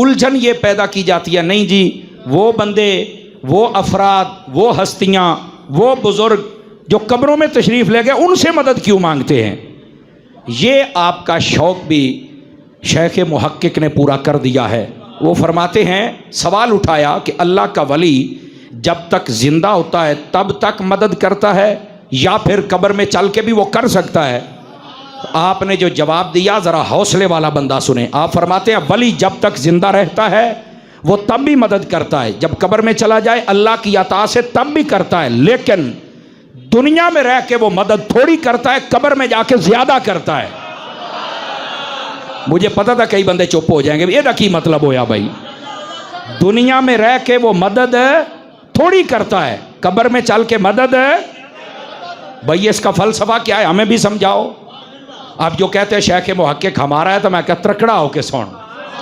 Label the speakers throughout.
Speaker 1: الجھن یہ پیدا کی جاتی ہے، نہیں جی وہ بندے، وہ افراد، وہ ہستیاں، وہ بزرگ جو قبروں میں تشریف لے گئے ان سے مدد کیوں مانگتے ہیں؟ یہ آپ کا شوق بھی شیخ محقق نے پورا کر دیا ہے۔ وہ فرماتے ہیں، سوال اٹھایا کہ اللہ کا ولی جب تک زندہ ہوتا ہے تب تک مدد کرتا ہے یا پھر قبر میں چل کے بھی وہ کر سکتا ہے؟ آپ نے جو جواب دیا ذرا حوصلے والا بندہ سنیں۔ آپ فرماتے ہیں ولی جب تک زندہ رہتا ہے وہ تب بھی مدد کرتا ہے، جب قبر میں چلا جائے اللہ کی عطا سے تب بھی کرتا ہے، لیکن دنیا میں رہ کے وہ مدد تھوڑی کرتا ہے، قبر میں جا کے زیادہ کرتا ہے۔ مجھے پتا تھا کئی بندے چپ ہو جائیں گے، یہ کی مطلب ہویا بھائی؟ دنیا میں رہ کے وہ مدد تھوڑی کرتا ہے، قبر میں چل کے مدد۔ بھائی اس کا فلسفہ کیا ہے ہمیں بھی سمجھاؤ۔ اب جو کہتے ہیں شیخ محقق ہمارا ہے تو میں کہتا ترکڑا ہو کے سن،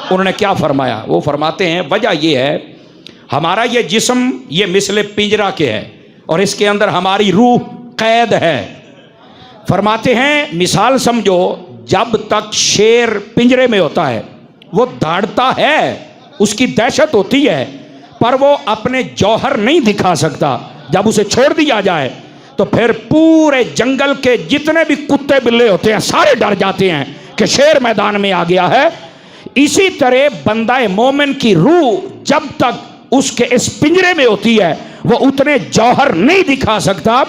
Speaker 1: انہوں نے کیا فرمایا؟ وہ فرماتے ہیں وجہ یہ ہے ہمارا یہ جسم یہ مثل پنجرا کے ہے اور اس کے اندر ہماری روح قید ہے۔ فرماتے ہیں مثال سمجھو، جب تک شیر پنجرے میں ہوتا ہے وہ دھاڑتا ہے، اس کی دہشت ہوتی ہے، پر وہ اپنے جوہر نہیں دکھا سکتا۔ جب اسے چھوڑ دیا جائے تو پھر پورے جنگل کے جتنے بھی کتے بلے ہوتے ہیں سارے ڈر جاتے ہیں کہ شیر میدان میں آ گیا ہے۔ اسی طرح بندہ مومن کی روح جب تک اس کے اس پنجرے میں ہوتی ہے وہ اتنے جوہر نہیں دکھا سکتا۔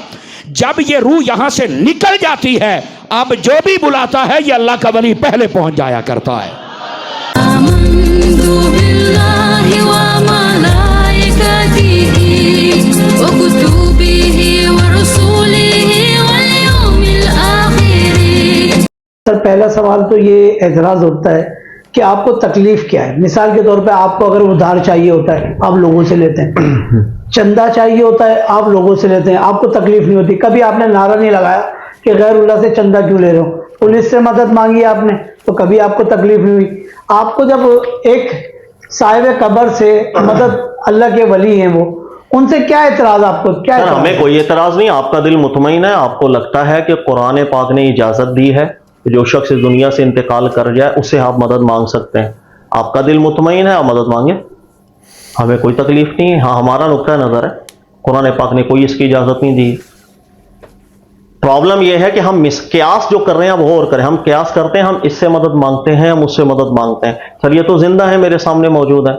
Speaker 1: جب یہ روح یہاں سے نکل جاتی ہے اب جو بھی بلاتا ہے یہ اللہ کا ولی پہلے پہنچ جایا کرتا ہے۔
Speaker 2: سر پہلا سوال تو یہ اعتراض ہوتا ہے کہ آپ کو تکلیف کیا ہے؟ مثال کے طور پہ آپ کو اگر ادھار چاہیے ہوتا ہے آپ لوگوں سے لیتے ہیں، چندہ چاہیے ہوتا ہے آپ لوگوں سے لیتے ہیں، آپ کو تکلیف نہیں ہوتی، کبھی آپ نے نعرہ نہیں لگایا کہ غیر اللہ سے چندہ کیوں لے رہے ہو، پولیس سے مدد مانگی آپ نے تو کبھی آپ کو تکلیف نہیں ہوئی۔ آپ کو جب ایک صاحب قبر سے مدد، اللہ کے ولی ہیں وہ، ان سے کیا اعتراض؟ آپ کو کیا
Speaker 3: سر ہمیں کوئی اعتراض نہیں، آپ کا دل مطمئن ہے، آپ کو لگتا ہے کہ قرآن پاک نے اجازت دی ہے جو شخص دنیا سے انتقال کر جائے اس سے آپ مدد مانگ سکتے ہیں، آپ کا دل مطمئن ہے، آپ مدد مانگیں، ہمیں کوئی تکلیف نہیں ہے۔ ہاں ہمارا نقطہ نظر ہے قرآن پاک نے کوئی اس کی اجازت نہیں دی۔ پرابلم یہ ہے کہ ہم قیاس جو کر رہے ہیں اب اور کریں، ہم قیاس کرتے ہیں، ہم اس سے مدد مانگتے ہیں، ہم اس سے مدد مانگتے ہیں۔ سر یہ تو زندہ ہے، میرے سامنے موجود ہے،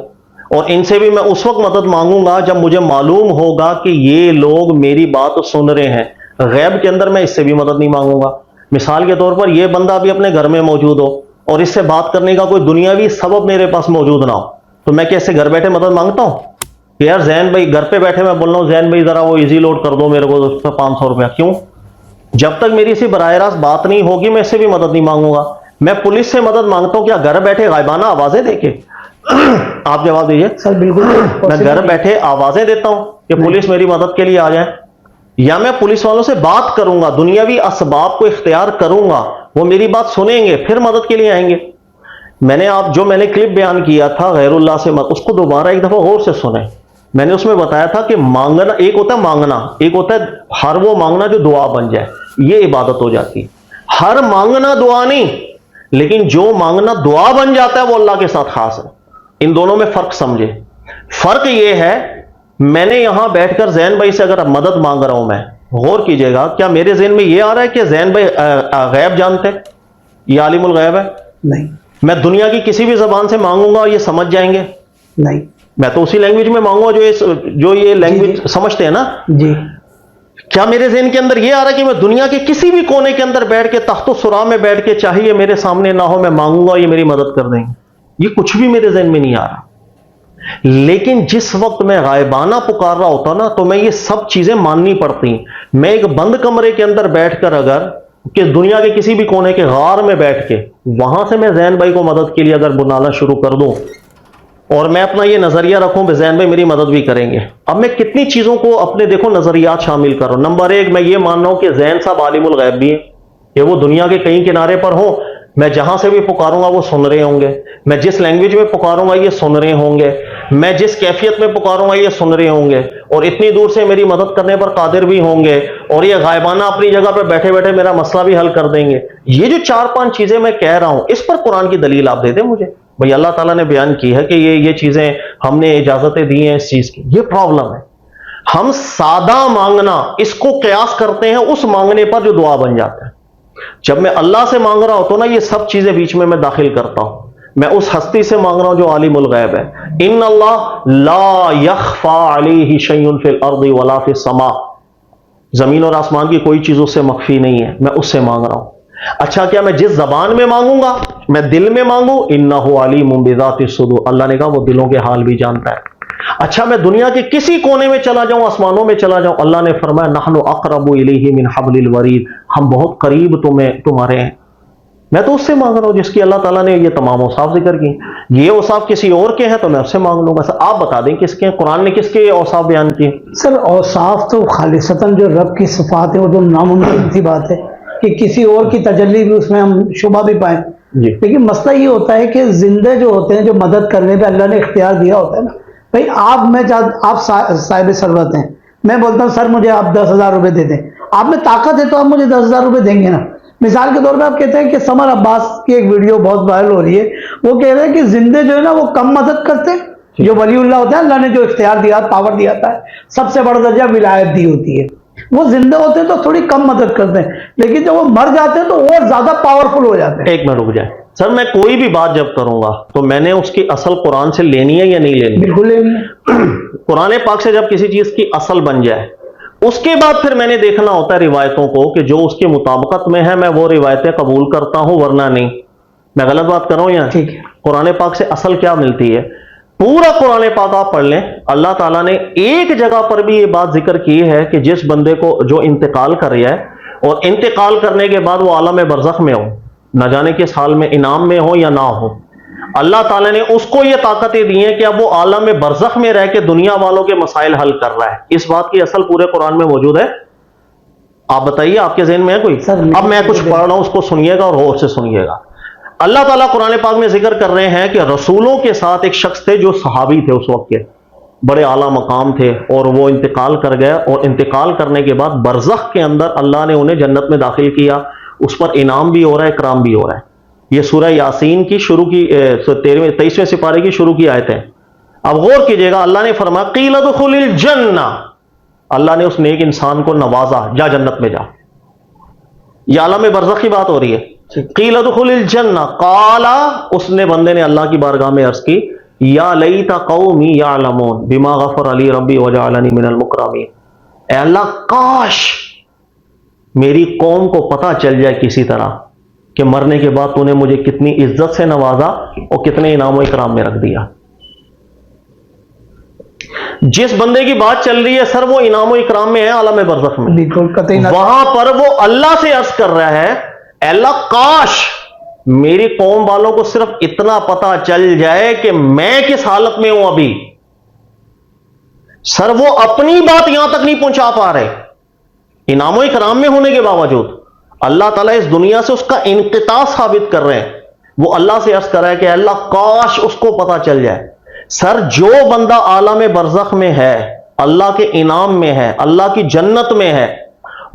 Speaker 3: اور ان سے بھی میں اس وقت مدد مانگوں گا جب مجھے معلوم ہوگا کہ یہ لوگ میری بات سن رہے ہیں۔ غیب کے اندر میں اس سے بھی مدد نہیں مانگوں گا۔ مثال کے طور پر یہ بندہ بھی اپنے گھر میں موجود ہو اور اس سے بات کرنے کا کوئی دنیاوی سبب میرے پاس موجود نہ ہو تو میں کیسے گھر بیٹھے مدد مانگتا ہوں کہ یار زین بھائی گھر پہ بیٹھے میں بول رہا ہوں زین بھائی ذرا وہ ایزی لوڈ کر دو میرے کو 500 روپیہ، کیوں؟ جب تک میری سے براہ راست بات نہیں ہوگی میں اس سے بھی مدد نہیں مانگوں گا۔ میں پولیس سے مدد مانگتا ہوں کیا گھر بیٹھے غائبانہ آوازیں دے کے؟ آپ جواب دیجئے۔
Speaker 2: سر بالکل
Speaker 3: میں گھر بیٹھے آوازیں دیتا ہوں کہ پولیس میری مدد کے لیے آ جائے، یا میں پولیس والوں سے بات کروں گا، دنیاوی اسباب کو اختیار کروں گا، وہ میری بات سنیں گے پھر مدد کے لیے آئیں گے۔ میں نے کلپ بیان کیا تھا غیر اللہ سے اس کو دوبارہ ایک دفعہ غور سے سنیں۔ میں نے اس میں بتایا تھا کہ مانگنا ایک ہوتا ہے، مانگنا ایک ہوتا ہے، ہر وہ مانگنا جو دعا بن جائے یہ عبادت ہو جاتی ہے۔ ہر مانگنا دعا نہیں، لیکن جو مانگنا دعا بن جاتا ہے وہ اللہ کے ساتھ خاص ہے۔ ان دونوں میں فرق سمجھے۔ فرق یہ ہے میں نے یہاں بیٹھ کر زین بھائی سے اگر مدد مانگ رہا ہوں، میں غور کیجئے گا، کیا میرے ذہن میں یہ آ رہا ہے کہ زین بھائی غیب جانتے، یہ عالم الغیب ہے؟
Speaker 2: نہیں۔
Speaker 3: میں دنیا کی کسی بھی زبان سے مانگوں گا یہ سمجھ جائیں گے؟
Speaker 2: نہیں۔
Speaker 3: میں تو اسی لینگویج میں مانگوں گا جو یہ لینگویج سمجھتے ہیں نا
Speaker 2: جی۔
Speaker 3: کیا میرے ذہن کے اندر یہ آ رہا ہے کہ میں دنیا کے کسی بھی کونے کے اندر بیٹھ کے تخت و سرا میں بیٹھ کے چاہے یہ میرے سامنے نہ ہو میں مانگوں گا یہ میری مدد کر دیں گے؟ یہ کچھ بھی میرے ذہن میں نہیں آ رہا۔ لیکن جس وقت میں غائبانہ پکار رہا ہوتا نا تو میں یہ سب چیزیں ماننی پڑتی۔ میں ایک بند کمرے کے اندر بیٹھ کر اگر کہ دنیا کے کسی بھی کونے کے غار میں بیٹھ کے وہاں سے میں زین بھائی کو مدد کے لیے اگر بلانا شروع کر دوں اور میں اپنا یہ نظریہ رکھوں کہ زین بھائی میری مدد بھی کریں گے، اب میں کتنی چیزوں کو اپنے دیکھو نظریات شامل کر رہا ہوں۔ نمبر ایک، میں یہ مان رہا ہوں کہ زین صاحب عالم الغیب بھی ہیں کہ وہ دنیا کے کئی کنارے پر ہوں، میں جہاں سے بھی پکاروں گا وہ سن رہے ہوں گے، میں جس لینگویج میں پکاروں گا یہ سن رہے ہوں گے، میں جس کیفیت میں پکاروں گا یہ سن رہے ہوں گے، اور اتنی دور سے میری مدد کرنے پر قادر بھی ہوں گے، اور یہ غائبانہ اپنی جگہ پر بیٹھے بیٹھے میرا مسئلہ بھی حل کر دیں گے۔ یہ جو 4-5 چیزیں میں کہہ رہا ہوں اس پر قرآن کی دلیل آپ دے دیں مجھے۔ بھئی اللہ تعالیٰ نے بیان کی ہے کہ یہ چیزیں ہم نے اجازتیں دی ہیں اس چیز کی. یہ پرابلم ہے. ہم سادہ مانگنا اس کو قیاس کرتے ہیں اس مانگنے پر جو دعا بن جاتا ہے. جب میں اللہ سے مانگ رہا ہوتا ہوں نا، یہ سب چیزیں بیچ میں داخل کرتا ہوں. میں اس ہستی سے مانگ رہا ہوں جو عالم الغیب ہے. ان اللہ لا یخفا علیہ شیء فی الارض ولا فی السماء. زمین اور آسمان کی کوئی چیز اس سے مخفی نہیں ہے، میں اس سے مانگ رہا ہوں. اچھا، کیا میں جس زبان میں مانگوں گا، میں دل میں مانگوں؟ انہ علیم بذات الصدور، اللہ نے کہا وہ دلوں کے حال بھی جانتا ہے. اچھا، میں دنیا کے کسی کونے میں چلا جاؤں، آسمانوں میں چلا جاؤں، اللہ نے فرمایا نحن اقرب الیہ من حبل الورید، ہم بہت قریب تمہارے ہیں. میں تو اس سے مانگ رہا ہوں جس کی اللہ تعالیٰ نے یہ تمام اوصاف ذکر کی. یہ اوصاف کسی اور کے ہیں تو میں اس سے مانگ لوں گا. آپ بتا دیں کس کے ہیں؟ قرآن نے کس کے اوصاف بیان کیے؟
Speaker 2: سر اوصاف تو خالصتاً جو رب کی صفات ہے وہ تو ناممکن سی بات ہے کہ کسی اور کی تجلی بھی اس میں ہم شبہ بھی پائیں.
Speaker 3: جی.
Speaker 2: لیکن مسئلہ یہ ہوتا ہے کہ زندے جو ہوتے ہیں، جو مدد کرنے پہ اللہ نے اختیار دیا ہوتا ہے نا، بھائی آپ صاحب ثروت ہیں، میں بولتا ہوں سر مجھے آپ 10,000 روپے دے دیں، آپ میں طاقت ہے تو آپ مجھے 10,000 روپے دیں گے نا. مثال کے طور پہ آپ کہتے ہیں کہ سمر عباس کی ایک ویڈیو بہت وائرل ہو رہی ہے، وہ کہہ رہے ہیں کہ زندے جو ہے نا وہ کم مدد کرتے ہیں، جو ولی اللہ ہوتا ہے اللہ نے جو اختیار دیا، پاور دیا تھا، سب سے بڑا درجہ ولایت دی ہوتی ہے، وہ زندہ ہوتے ہیں تو تھوڑی کم مدد کرتے ہیں، لیکن جب وہ مر جاتے ہیں تو اور زیادہ پاورفل ہو جاتے ہیں.
Speaker 3: ایک منٹ رک جائے سر، میں کوئی بھی بات جب کروں گا تو میں نے اس کی اصل قرآن سے لینی ہے یا نہیں لینی؟
Speaker 2: بالکل لینی ہے.
Speaker 3: قرآن پاک سے جب کسی چیز کی اصل بن جائے، اس کے بعد پھر میں نے دیکھنا ہوتا ہے روایتوں کو کہ جو اس کے مطابقت میں ہے میں وہ روایتیں قبول کرتا ہوں، ورنہ نہیں. میں غلط بات کر رہا ہوں یا؟
Speaker 2: ٹھیک ہے.
Speaker 3: قرآن پاک سے اصل کیا ملتی ہے؟ پورا قرآن پاک آپ پڑھ لیں، اللہ تعالیٰ نے ایک جگہ پر بھی یہ بات ذکر کی ہے کہ جس بندے کو جو انتقال کر رہا ہے اور انتقال کرنے کے بعد وہ عالم برزخ میں ہو، نہ جانے کس حال میں، انعام میں ہو یا نہ ہو، اللہ تعالیٰ نے اس کو یہ طاقتیں دی ہیں کہ اب وہ عالم برزخ میں رہ کے دنیا والوں کے مسائل حل کر رہا ہے. اس بات کی اصل پورے قرآن میں موجود ہے. آپ بتائیے، آپ کے ذہن میں ہے کوئی؟ اب میں کچھ پڑھ رہا ہوں، اس کو سنیے گا اور غور سے سنیے گا. اللہ تعالیٰ قرآن پاک میں ذکر کر رہے ہیں کہ رسولوں کے ساتھ ایک شخص تھے جو صحابی تھے، اس وقت کے بڑے اعلیٰ مقام تھے، اور وہ انتقال کر گئے، اور انتقال کرنے کے بعد برزخ کے اندر اللہ نے انہیں جنت میں داخل کیا. اس پر انعام بھی ہو رہا ہے، اکرام بھی ہو رہا ہے. یہ سورہ یاسین کی شروع کی 23ویں سپارے کی شروع کی آیت ہے. اب غور کیجئے گا، اللہ نے فرمایا قیل ادخل الجنہ، اللہ نے اس نیک انسان کو نوازا، جا جنت میں جا. یہ عالم برزخ کی بات ہو رہی ہے. قیل ادخل الجنہ قال، اس نے بندے نے اللہ کی بارگاہ میں عرض کی یا لیت قومی یعلمون بما غفر علی ربی وجعلنی من المکرمین، اے اللہ کاش میری قوم کو پتہ چل جائے کسی طرح کہ مرنے کے بعد تو نے مجھے کتنی عزت سے نوازا اور کتنے انعام و اکرام میں رکھ دیا. جس بندے کی بات چل رہی ہے سر وہ انعام و اکرام میں ہے عالم برزخ میں،
Speaker 2: بالکل قطعی نہ.
Speaker 3: وہاں پر وہ اللہ سے عرض کر رہا ہے اے اللہ کاش میری قوم والوں کو صرف اتنا پتہ چل جائے کہ میں کس حالت میں ہوں ابھی. سر وہ اپنی بات یہاں تک نہیں پہنچا پا رہے، انعام و اکرام میں ہونے کے باوجود اللہ تعالیٰ اس دنیا سے اس کا انقطاع ثابت کر رہے ہیں. وہ اللہ سے عرض کر رہا ہے کہ اللہ کاش اس کو پتہ چل جائے. سر جو بندہ عالم برزخ میں ہے، اللہ کے انعام میں ہے، اللہ کی جنت میں ہے،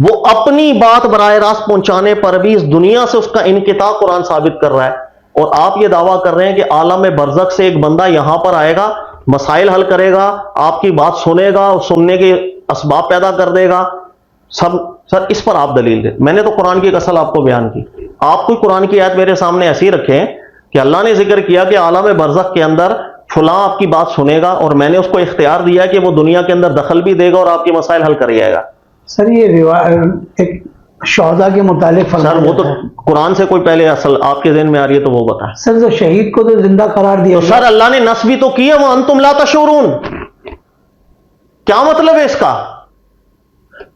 Speaker 3: وہ اپنی بات براہ راست پہنچانے پر بھی اس دنیا سے اس کا انقطاع قرآن ثابت کر رہا ہے. اور آپ یہ دعویٰ کر رہے ہیں کہ عالم برزخ سے ایک بندہ یہاں پر آئے گا، مسائل حل کرے گا، آپ کی بات سنے گا اور سننے کے اسباب پیدا کر دے گا. سر اس پر آپ دلیل دیں. میں نے تو قرآن کی ایک اصل آپ کو بیان کی. آپ کوئی قرآن کی آیت میرے سامنے ایسی رکھیں کہ اللہ نے ذکر کیا کہ عالم برزخ کے اندر فلاں آپ کی بات سنے گا اور میں نے اس کو اختیار دیا کہ وہ دنیا کے اندر دخل بھی دے گا اور آپ کے مسائل حل کر جائے گا.
Speaker 2: سر یہ ایک شہداء کے متعلق
Speaker 3: سر وہ تو قرآن سے کوئی پہلے اصل آپ کے ذہن میں آ رہی ہے تو وہ بتائیں.
Speaker 2: سر جو شہید کو تو زندہ قرار دیا،
Speaker 3: تو سر اللہ نے نصب بھی تو کیا وانتم لا تشعرون. کیا مطلب ہے اس کا؟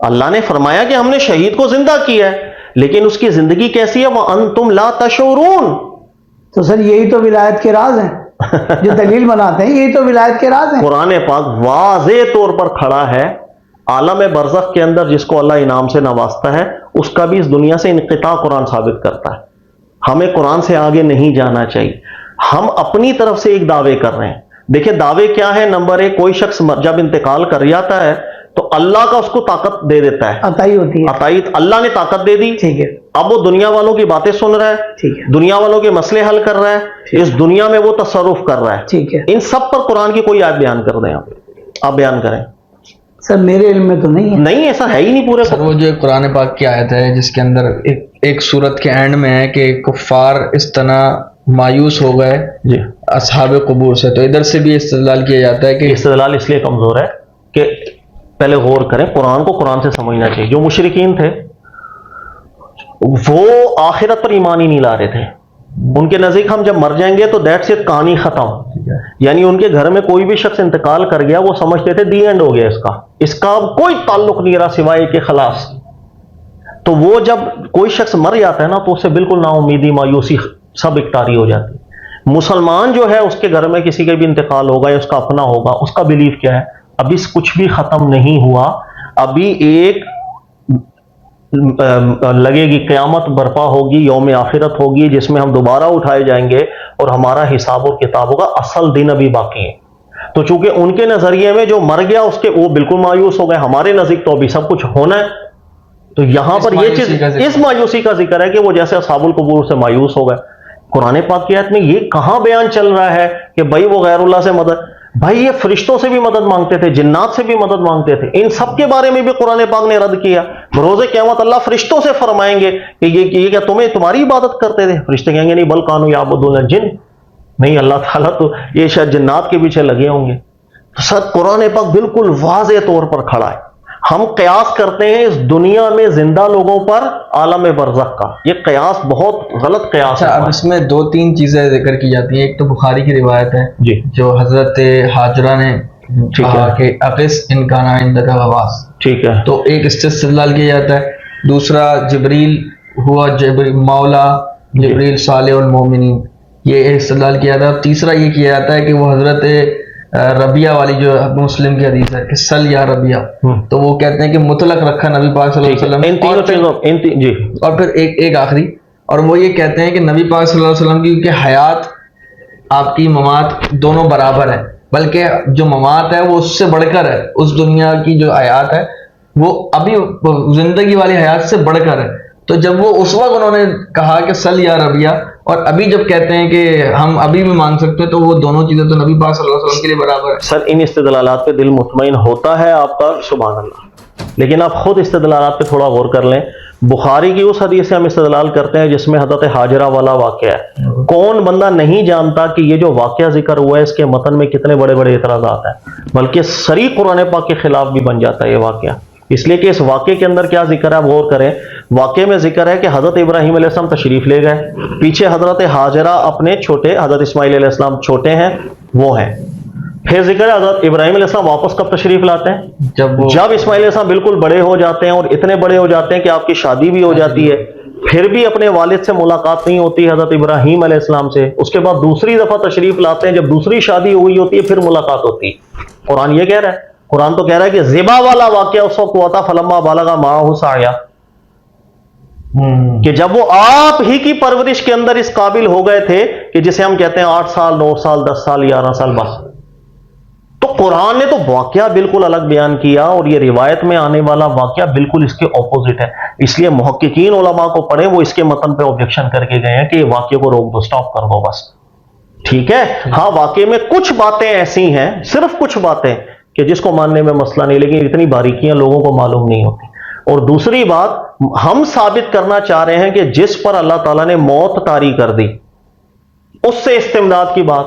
Speaker 3: اللہ نے فرمایا کہ ہم نے شہید کو زندہ کیا ہے، لیکن اس کی زندگی کیسی ہے؟ وانتم لا تشعرون.
Speaker 2: تو سر یہی تو ولایت کے راز ہیں جو دلیل بناتے ہیں، یہی تو ولایت کے راز ہیں.
Speaker 3: قرآن پاک واضح طور پر کھڑا ہے عالم برزخ کے اندر جس کو اللہ انعام سے نوازتا ہے اس کا بھی اس دنیا سے انقطاع قرآن ثابت کرتا ہے. ہمیں قرآن سے آگے نہیں جانا چاہیے. ہم اپنی طرف سے ایک دعوے کر رہے ہیں. دیکھیں دعوے کیا ہے. نمبر ایک، کوئی شخص جب انتقال کر جاتا ہے تو اللہ کا اس کو طاقت دے دیتا ہے,
Speaker 2: عطائی ہوتی ہے,
Speaker 3: عطائی اللہ نے طاقت دے دی.
Speaker 2: ٹھیک ہے,
Speaker 3: اب وہ دنیا والوں کی باتیں سن رہا ہے,
Speaker 2: ٹھیک ہے,
Speaker 3: دنیا والوں کے مسئلے حل کر رہا ہے, اس دنیا میں وہ تصرف کر رہا ہے.
Speaker 2: ٹھیک ہے.
Speaker 3: ان سب پر قرآن کی کوئی آیت بیان کر دیں آپ بیان کریں.
Speaker 2: سر میرے علم میں تو نہیں ہے.
Speaker 3: نہیں, ایسا ہے ہی نہیں پورے.
Speaker 4: سر وہ جو قرآن پاک کی آیت ہے جس کے اندر ایک سورت کے اینڈ میں ہے کہ کفار اس طرح مایوس ہو گئے
Speaker 3: جی
Speaker 4: اصحاب قبور سے, تو ادھر سے بھی استدلال کیا جاتا ہے کہ
Speaker 3: استدلال اس لیے کمزور ہے کہ پہلے غور کریں, قرآن کو قرآن سے سمجھنا چاہیے. جو مشرکین تھے وہ آخرت پر ایمان ہی نہیں لا رہے تھے. ان کے نزدیک ہم جب مر جائیں گے تو دیٹس اٹ, کہانی ختم. یعنی ان کے گھر میں کوئی بھی شخص انتقال کر گیا, وہ سمجھتے تھے دی اینڈ ہو گیا, اس کا اب کوئی تعلق نہیں رہا سوائے کہ خلاص. تو وہ جب کوئی شخص مر جاتا ہے نا تو اس سے بالکل نا امیدی, مایوسی سب اکتاری ہو جاتی. مسلمان جو ہے اس کے گھر میں کسی کا بھی انتقال ہوگا یا اس کا اپنا ہوگا, اس کا بلیف کیا ہے, ابھی کچھ بھی ختم نہیں ہوا, ابھی ایک لگے گی قیامت برپا ہوگی, یوم آخرت ہوگی جس میں ہم دوبارہ اٹھائے جائیں گے اور ہمارا حساب اور کتاب ہوگا. اصل دن ابھی باقی ہے. تو چونکہ ان کے نظریے میں جو مر گیا اس کے وہ بالکل مایوس ہو گئے, ہمارے نزدیک تو ابھی سب کچھ ہونا ہے. تو یہاں پر یہ چیز اس مایوسی کا ذکر ہے کہ وہ جیسے اصحاب القبور سے مایوس ہو گئے. قرآن پاک کی آیت میں یہ کہاں بیان چل رہا ہے کہ بھائی وہ غیر اللہ سے مدد, بھائی یہ فرشتوں سے بھی مدد مانگتے تھے, جنات سے بھی مدد مانگتے تھے. ان سب کے بارے میں بھی قرآن پاک نے رد کیا. بروز قیامت اللہ فرشتوں سے فرمائیں گے کہ یہ کیا تمہاری عبادت کرتے تھے؟ فرشتے کہیں گے نہیں, بل کانوا یعبدون الجن, نہیں اللہ تعالیٰ تو یہ شاید جنات کے پیچھے لگے ہوں گے. سر قرآن پاک بالکل واضح طور پر کھڑا ہے. ہم قیاس کرتے ہیں اس دنیا میں زندہ لوگوں پر عالم برزخ کا, یہ قیاس بہت غلط قیاس ہے.
Speaker 4: اب اس میں دو تین چیزیں ذکر کی جاتی ہیں. ایک تو بخاری کی روایت ہے
Speaker 3: جی
Speaker 4: جو حضرت حاجرہ نے کہا کہ اقص ان کان عندک غواص,
Speaker 3: ٹھیک ہے,
Speaker 4: تو ایک اس سے استدلال کیا جاتا ہے. دوسرا جبریل ہوا مولا جبریل صالح المومنین, یہ استدلال کیا جاتا ہے. تیسرا یہ کیا جاتا ہے کہ وہ حضرت ربیہ والی جو مسلم کی حدیث ہے کہ سل یا ربیہ, تو وہ کہتے ہیں کہ مطلق رکھا نبی پاک صلی اللہ علیہ وسلم.
Speaker 3: ان تینوں چیزوں جی,
Speaker 4: اور پھر ایک آخری, اور وہ یہ کہتے ہیں کہ نبی پاک صلی اللہ علیہ وسلم کی کیونکہ حیات آپ کی ممات دونوں برابر ہے, بلکہ جو ممات ہے وہ اس سے بڑھ کر ہے, اس دنیا کی جو حیات ہے وہ ابھی زندگی والی حیات سے بڑھ کر ہے. تو جب وہ اس وقت انہوں نے کہا کہ سل یا ربیہ, اور ابھی جب کہتے ہیں کہ ہم ابھی بھی مانگ سکتے ہیں, تو وہ دونوں چیزیں تو نبی پاک صلی اللہ علیہ وسلم کے لیے برابر ہے.
Speaker 3: سر ان استدلالات پہ دل مطمئن ہوتا ہے آپ کا, سبحان اللہ, لیکن آپ خود استدلالات پہ تھوڑا غور کر لیں. بخاری کی اس حدیث سے ہم استدلال کرتے ہیں جس میں حضرت حاجرہ والا واقعہ ہے. کون بندہ نہیں جانتا کہ یہ جو واقعہ ذکر ہوا ہے اس کے متن میں کتنے بڑے بڑے اعتراضات ہیں, بلکہ سری قرآن پاک کے خلاف بھی بن جاتا ہے یہ واقعہ. اس لیے کہ اس واقعے کے اندر کیا ذکر ہے, آپ غور کریں. واقعے میں ذکر ہے کہ حضرت ابراہیم علیہ السلام تشریف لے گئے, پیچھے حضرت حاجرہ اپنے چھوٹے, حضرت اسماعیل علیہ السلام چھوٹے ہیں وہ ہیں. پھر ذکر ہے حضرت ابراہیم علیہ السلام واپس کب تشریف لاتے ہیں, جب اسماعیل علیہ السلام بالکل بڑے ہو جاتے ہیں, اور اتنے بڑے ہو جاتے ہیں کہ آپ کی شادی بھی ہو جاتی ہے. پھر بھی اپنے والد سے ملاقات نہیں ہوتی حضرت ابراہیم علیہ السلام سے. اس کے بعد دوسری دفعہ تشریف لاتے ہیں, جب دوسری شادی ہوئی ہوتی ہے پھر ملاقات ہوتی ہے. قرآن یہ کہہ رہا ہے, قرآن تو کہہ رہا ہے کہ ذبح والا واقعہ اس وقت ہوا تھا فلما بالغ معہ سعیا, کہ جب وہ آپ ہی کی پرورش کے اندر اس قابل ہو گئے تھے کہ جسے ہم کہتے ہیں 8 سال 9 سال 10 سال 11 سال بس. تو قرآن نے تو واقعہ بالکل الگ بیان کیا, اور یہ روایت میں آنے والا واقعہ بالکل اس کے اپوزٹ ہے. اس لیے محققین علماء کو پڑھیں, وہ اس کے متن پہ آبجیکشن کر کے گئے ہیں کہ یہ واقعے کو روک دو, سٹاپ کر دو بس. ٹھیک ہے, ہاں واقعے میں کچھ باتیں ایسی ہیں, صرف کچھ باتیں کہ جس کو ماننے میں مسئلہ نہیں, لیکن اتنی باریکیاں لوگوں کو معلوم نہیں ہوتی. اور دوسری بات, ہم ثابت کرنا چاہ رہے ہیں کہ جس پر اللہ تعالیٰ نے موت طاری کر دی اس سے استمداد کی بات,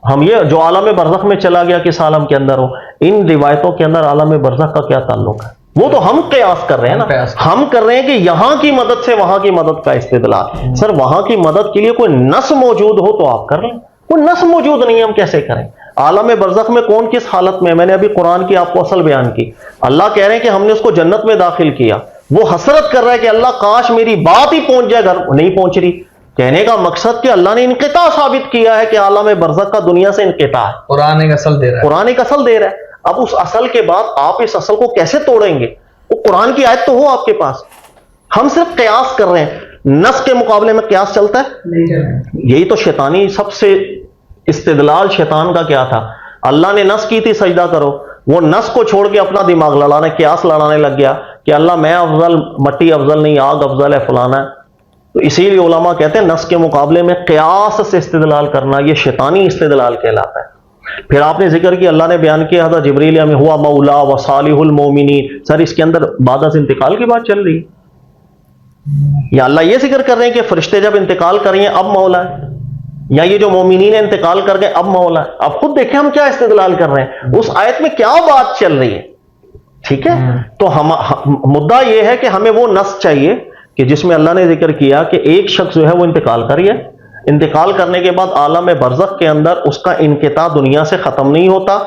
Speaker 3: ہم یہ جو عالم برزخ میں چلا گیا کس عالم کے اندر ہو, ان روایتوں کے اندر عالم برزخ کا کیا تعلق ہے؟ وہ تو ہم قیاس کر رہے ہیں نا, ہم کر رہے ہیں کہ یہاں کی مدد سے وہاں کی مدد کا استدلال. سر وہاں کی مدد کے لیے کوئی نص موجود ہو تو آپ کر لیں, کوئی نص موجود نہیں, ہم کیسے کریں؟ عالم برزخ میں کون کس حالت میں, میں نے ابھی قرآن کی آپ کو اصل بیان کی. اللہ کہہ رہے ہیں کہ ہم نے اس کو جنت میں داخل کیا, وہ حسرت کر رہا ہے کہ اللہ کاش میری بات ہی پہنچ جائے, گھر نہیں پہنچ رہی. کہنے کا مقصد کہ اللہ نے انقطاع ثابت کیا ہے کہ عالم برزخ کا دنیا سے انقطاع ہے.
Speaker 4: قرآن ایک اصل دے رہا ہے,
Speaker 3: قرآن ایک اصل دے رہا ہے. اب اس اصل کے بعد آپ اس اصل کو کیسے توڑیں گے؟ وہ قرآن کی آیت تو ہو آپ کے پاس, ہم صرف قیاس کر رہے ہیں. نص کے مقابلے میں قیاس چلتا ہے؟ یہی تو شیطانی سب سے استدلال شیطان کا کیا تھا. اللہ نے نص کی تھی سجدہ کرو, وہ نس کو چھوڑ کے اپنا دماغ لڑانے قیاس لڑانے لگ گیا کہ اللہ میں افضل، مٹی افضل نہیں، آگ افضل ہے، فلانا ہے. تو اسی لیے علماء کہتے ہیں نس کے مقابلے میں قیاس سے استدلال کرنا یہ شیطانی استدلال کہلاتا ہے. پھر آپ نے ذکر کیا، اللہ نے بیان کیا حضرت جبریل میں ہوا مولا و صالح المومنین. سر اس کے اندر بعد از انتقال کی بات چل رہی ہے، یا اللہ یہ ذکر کر رہے ہیں کہ فرشتے جب انتقال کر رہے ہیں اب مولا ہے، یا یہ جو مومنین انتقال کر گئے اب مولا ہے؟ اب خود دیکھیں ہم کیا استدلال کر رہے ہیں، اس آیت میں کیا بات چل رہی ہے. ٹھیک ہے، تو مدعا یہ ہے کہ ہمیں وہ نص چاہیے کہ جس میں اللہ نے ذکر کیا کہ ایک شخص جو ہے وہ انتقال کریے، انتقال کرنے کے بعد عالم برزخ کے اندر اس کا انقطاع دنیا سے ختم نہیں ہوتا،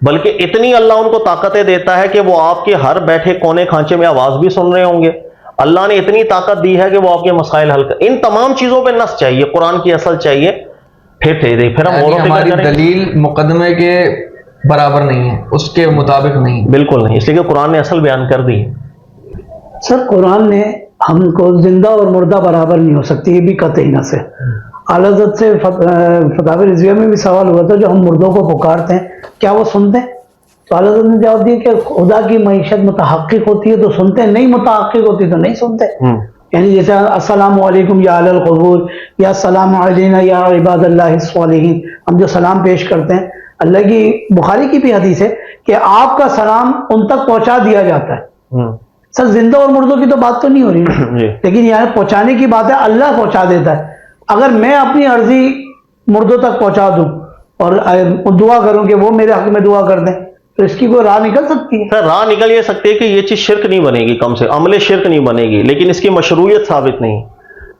Speaker 3: بلکہ اتنی اللہ ان کو طاقتیں دیتا ہے کہ وہ آپ کے ہر بیٹھے کونے کھانچے میں آواز بھی سن رہے ہوں گے. اللہ نے اتنی طاقت دی ہے کہ وہ آپ کے مسائل حل کر. ان تمام چیزوں پہ نص چاہیے، قرآن کی اصل چاہیے. پھر ہم
Speaker 4: یعنی ہماری دلیل مقدمے کے برابر نہیں ہے، اس کے مطابق نہیں،
Speaker 3: بالکل نہیں، اس لیے کہ قرآن نے اصل بیان کر دی.
Speaker 2: سر قرآن نے ہم کو زندہ اور مردہ برابر نہیں ہو سکتی، یہ بھی قطعی نص ہے. اعلیٰ حضرت سے فتاوی رضویہ میں بھی سوال ہوا تھا، جو ہم مردوں کو پکارتے ہیں کیا وہ سنتے ہیں؟ تو اعلیٰ حضرت نے جواب دیا کہ خدا کی معیشت متحقق ہوتی ہے تو سنتے ہیں، نہیں متحقق ہوتی تو نہیں سنتے. یعنی جیسے السلام علیکم یا اہل القبور، یا السلام علینا یا عباد اللہ الصالحین، ہم جو سلام پیش کرتے ہیں، اللہ کی بخاری کی بھی حدیث ہے کہ آپ کا سلام ان تک پہنچا دیا جاتا ہے. سر زندہ اور مردوں کی تو بات تو نہیں ہو رہی، لیکن یہاں پہنچانے کی بات ہے، اللہ پہنچا دیتا ہے. اگر میں اپنی عرضی مردوں تک پہنچا دوں اور دعا کروں کہ وہ میرے حق میں دعا کر دیں، تو اس کی کوئی راہ نکل سکتی ہے؟
Speaker 3: راہ نکل یہ سکتی ہے کہ یہ چیز شرک نہیں بنے گی، کم سے عمل شرک نہیں بنے گی، لیکن اس کی مشروعیت ثابت نہیں.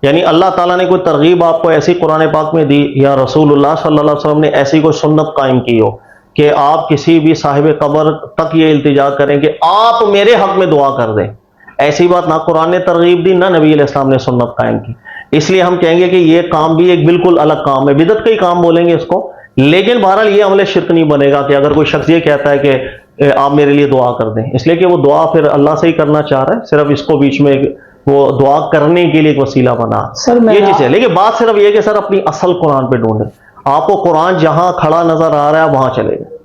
Speaker 3: یعنی اللہ تعالیٰ نے کوئی ترغیب آپ کو ایسی قرآن پاک میں دی، یا رسول اللہ صلی اللہ علیہ وسلم نے ایسی کوئی سنت قائم کی ہو کہ آپ کسی بھی صاحب قبر تک یہ التجا کریں کہ آپ میرے حق میں دعا کر دیں، ایسی بات نہ قرآن نے ترغیب دی نہ نبی علیہ السلام نے سنت قائم کی. اس لیے ہم کہیں گے کہ یہ کام بھی ایک بالکل الگ کام ہے، بدعت کا ہی کام بولیں گے اس کو. لیکن بہرحال یہ عمل شرک نہیں بنے گا کہ اگر کوئی شخص یہ کہتا ہے کہ آپ میرے لیے دعا کر دیں، اس لیے کہ وہ دعا پھر اللہ سے ہی کرنا چاہ رہا ہے، صرف اس کو بیچ میں وہ دعا کرنے کے لیے ایک وسیلہ بنا یہ چیز ہے. لیکن بات صرف یہ کہ سر اپنی اصل قرآن پہ ڈھونڈیں. آپ کو قرآن جہاں کھڑا نظر آ رہا ہے وہاں چلے گا.